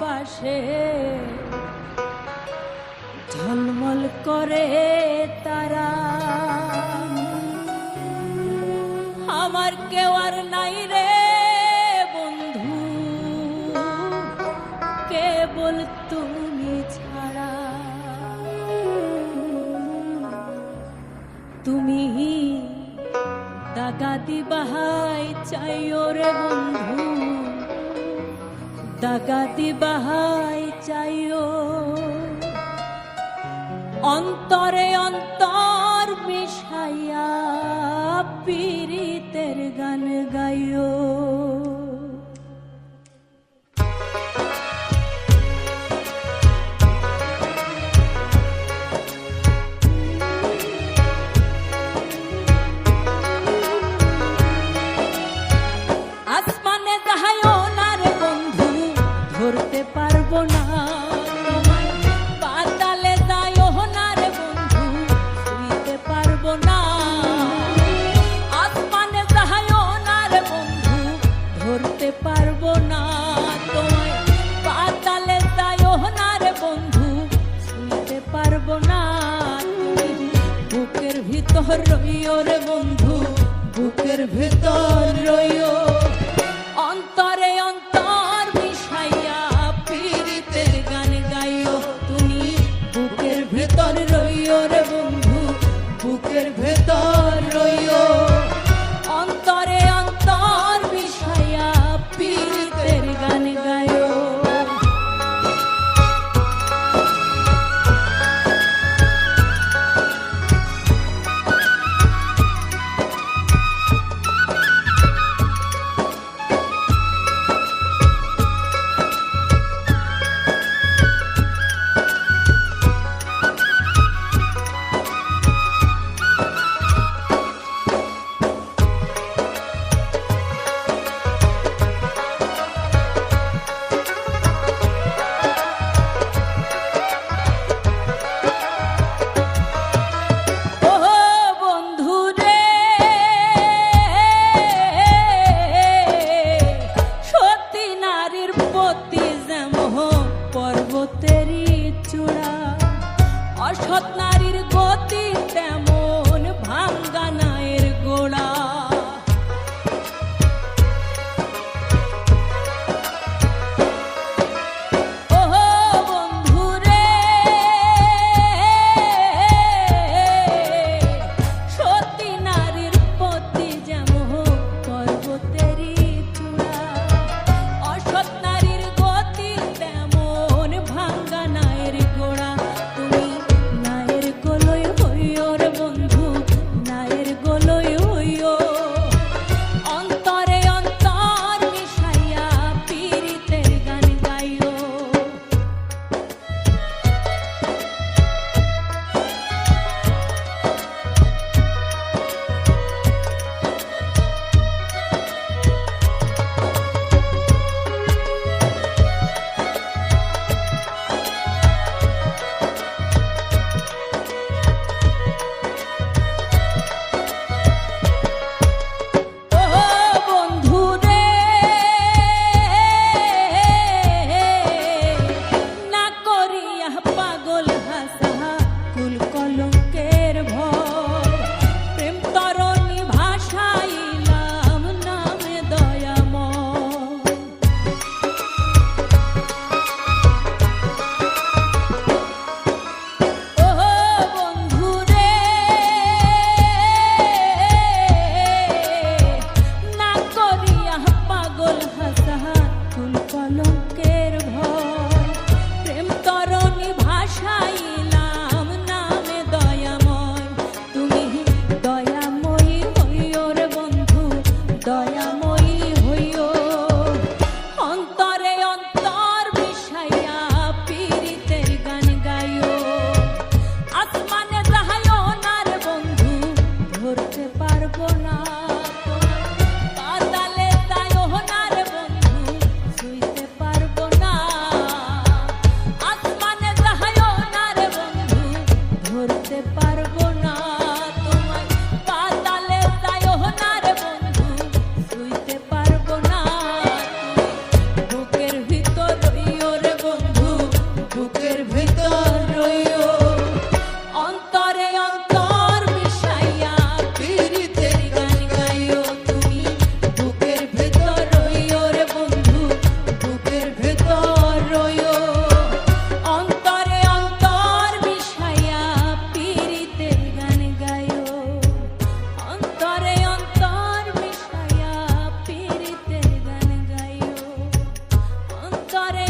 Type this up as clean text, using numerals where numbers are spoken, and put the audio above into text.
পাশে ঝলমল করে তারা। আমার কেউ আর নাই রে বন্ধু, কেবল তুমি ছাড়া। তুমি দাগা দিবাহাই চাইও রে বন্ধু, দাগা দিবাহাই চাইও। অন্তরে অন্তর মিশাইয়া পীড়িতের গান গাইও। আসমানে যাইও না রে বন্ধু, ধরতে পারবো না। পাতালে যাইও না রে বন্ধু, ছুঁইতে পারবো না। আসমানে যাইও না রে বন্ধু, ধরতে পারবো না তোমায়। পাতালে যাইও না রে বন্ধু, ছুঁইতে পারবো না। বুকের ভিতর রইও রে বন্ধু, বুকের ভিতর রইও। অন্তরে অন্তর মিশাইয়া পীড়িতের গান গাইও। তুমি বুকের ভিতর রইও রে বন্ধু, বুকের ভিতর রইও। অন্তরে অন্তর মিশাইয়া পীড়িতের গান গাইও। অসৎ নারীর গতি তেমন ভাঙ্গা নায়ের গোড়া। ওহো বন্ধু রে, সতী নারীর পতি যেমন পর্বতেরই চূড়া। অসৎ নারীর গতি তেমন ভাঙ্গা নায়ের গোড়া। ধরতে পারবো না।